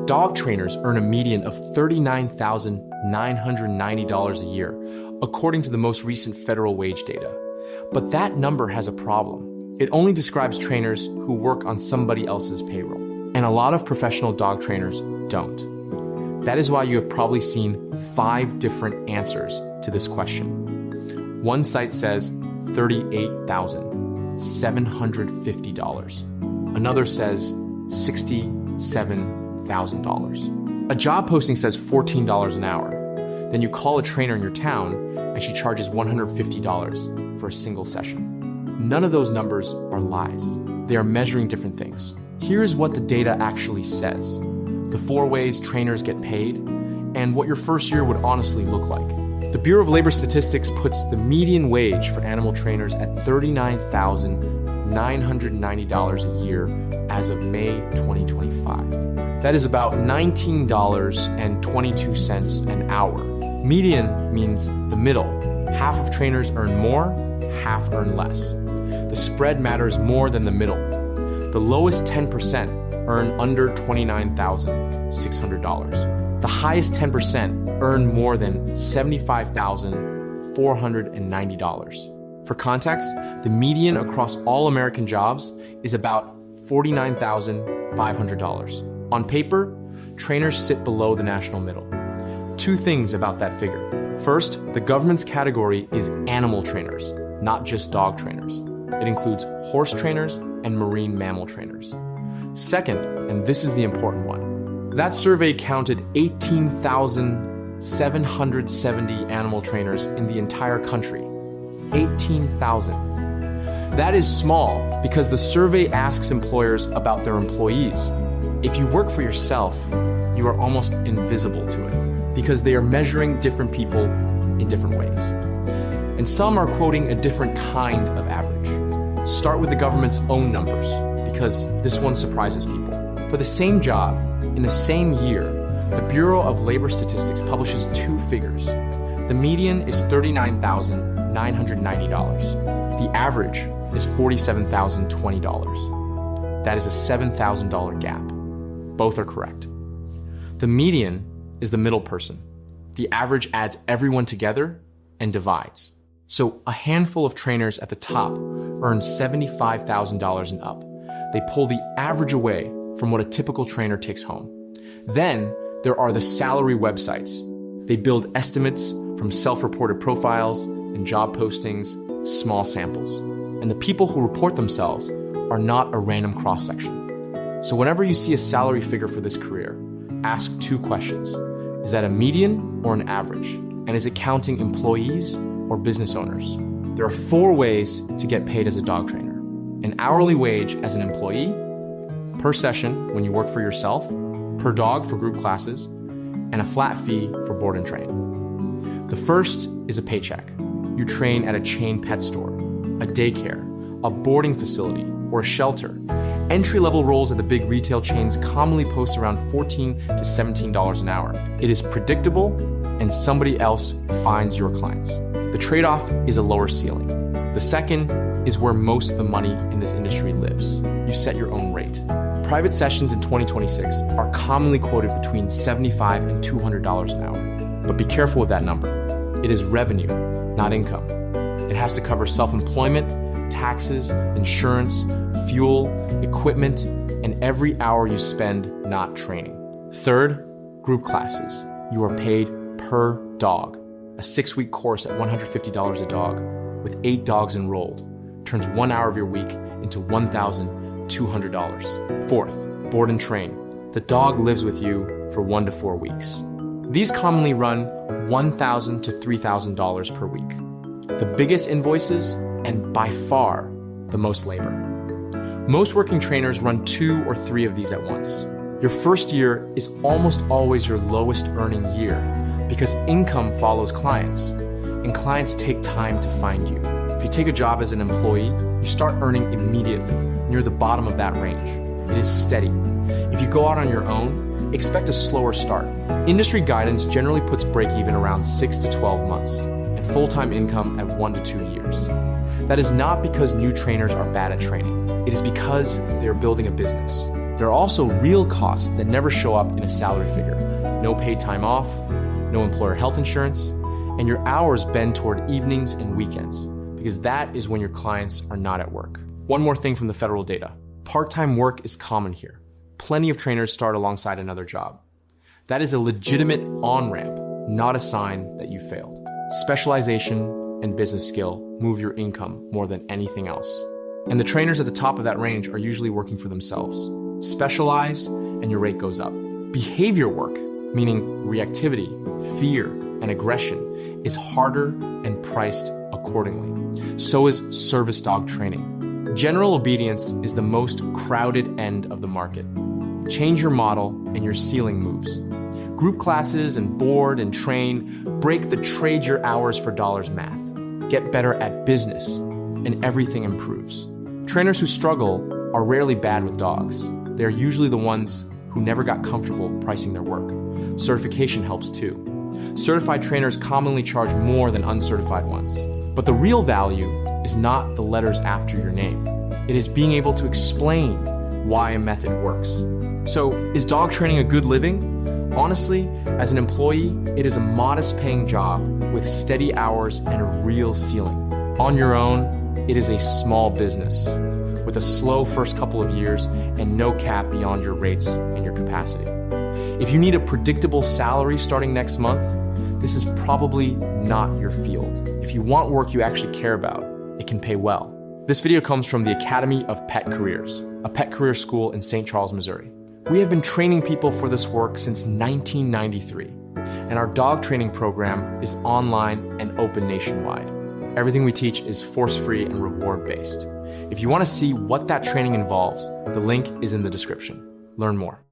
Dog trainers earn a median of $39,990 a year, according to the most recent federal wage data. But that number has a problem. It only describes trainers who work on somebody else's payroll. And a lot of professional dog trainers don't. That is why you have probably seen 5 different answers to this question. One site says $38,750. Another says $67,000. A job posting says $14 an hour. Then you call a trainer in your town and she charges $150 for a single session. None of those numbers are lies. They are measuring different things. Here's what the data actually says. The 4 ways trainers get paid, and what your first year would honestly look like. The Bureau of Labor Statistics puts the median wage for animal trainers at $39,990 a year as of May 2025. That is about $19.22 an hour. Median means the middle. Half of trainers earn more, half earn less. The spread matters more than the middle. The lowest 10% earn under $29,600. The highest 10% earn more than $75,490. For context, the median across all American jobs is about $49,500. On paper, trainers sit below the national middle. 2 things about that figure. First, the government's category is animal trainers, not just dog trainers. It includes horse trainers and marine mammal trainers. Second, and this is the important one, that survey counted 18,770 animal trainers in the entire country. 18,000. That is small because the survey asks employers about their employees. If you work for yourself, you are almost invisible to it because they are measuring different people in different ways. And some are quoting a different kind of average. Start with the government's own numbers because this one surprises people. For the same job, in the same year, the Bureau of Labor Statistics publishes 2 figures. The median is $39,990. The average is $47,020. That is a $7,000 gap. Both are correct. The median is the middle person. The average adds everyone together and divides. So a handful of trainers at the top earn $75,000 and up. They pull the average away from what a typical trainer takes home. Then there are the salary websites. They build estimates from self-reported profiles and job postings, small samples. And the people who report themselves are not a random cross-section. So whenever you see a salary figure for this career, ask 2 questions. Is that a median or an average? And is it counting employees or business owners? There are 4 ways to get paid as a dog trainer. An hourly wage as an employee, per session when you work for yourself, per dog for group classes, and a flat fee for board and train. The first is a paycheck. You train at a chain pet store, a daycare, a boarding facility, or a shelter. Entry-level roles at the big retail chains commonly post around $14 to $17 an hour. It is predictable, and somebody else finds your clients. The trade-off is a lower ceiling. The second is where most of the money in this industry lives. You set your own rate. Private sessions in 2026 are commonly quoted between $75 and $200 an hour. But be careful with that number. It is revenue, not income. It has to cover self-employment, taxes, insurance, fuel, equipment, and every hour you spend not training. Third, group classes. You are paid per dog. A 6-week course at $150 a dog with 8 dogs enrolled turns 1 hour of your week into $1,200. Fourth, board and train. The dog lives with you for 1 to 4 weeks. These commonly run $1,000 to $3,000 per week. The biggest invoices and by far the most labor. Most working trainers run 2 or 3 of these at once. Your first year is almost always your lowest earning year because income follows clients, and clients take time to find you. If you take a job as an employee, you start earning immediately, near the bottom of that range. It is steady. If you go out on your own, expect a slower start. Industry guidance generally puts break-even around 6 to 12 months, and full-time income at 1 to 2 years. That is not because new trainers are bad at training. It is because they are building a business. There are also real costs that never show up in a salary figure. No paid time off, no employer health insurance, and your hours bend toward evenings and weekends, because that is when your clients are not at work. One more thing from the federal data. Part-time work is common here. Plenty of trainers start alongside another job. That is a legitimate on-ramp, not a sign that you failed. Specialization and business skill move your income more than anything else. And the trainers at the top of that range are usually working for themselves. Specialize and your rate goes up. Behavior work, meaning reactivity, fear, and aggression, is harder and priced accordingly. So is service dog training. General obedience is the most crowded end of the market. Change your model and your ceiling moves. Group classes and board and train break the trade your hours for dollars math. Get better at business, and everything improves. Trainers who struggle are rarely bad with dogs. They're usually the ones who never got comfortable pricing their work. Certification helps too. Certified trainers commonly charge more than uncertified ones. But the real value is not the letters after your name. It is being able to explain why a method works. So, is dog training a good living? Honestly, as an employee, it is a modest paying job with steady hours and a real ceiling. On your own, it is a small business with a slow first couple of years and no cap beyond your rates and your capacity. If you need a predictable salary starting next month, this is probably not your field. If you want work you actually care about, it can pay well. This video comes from the Academy of Pet Careers, a pet career school in St. Charles, Missouri. We have been training people for this work since 1993, and our dog training program is online and open nationwide. Everything we teach is force-free and reward-based. If you want to see what that training involves, the link is in the description. Learn more.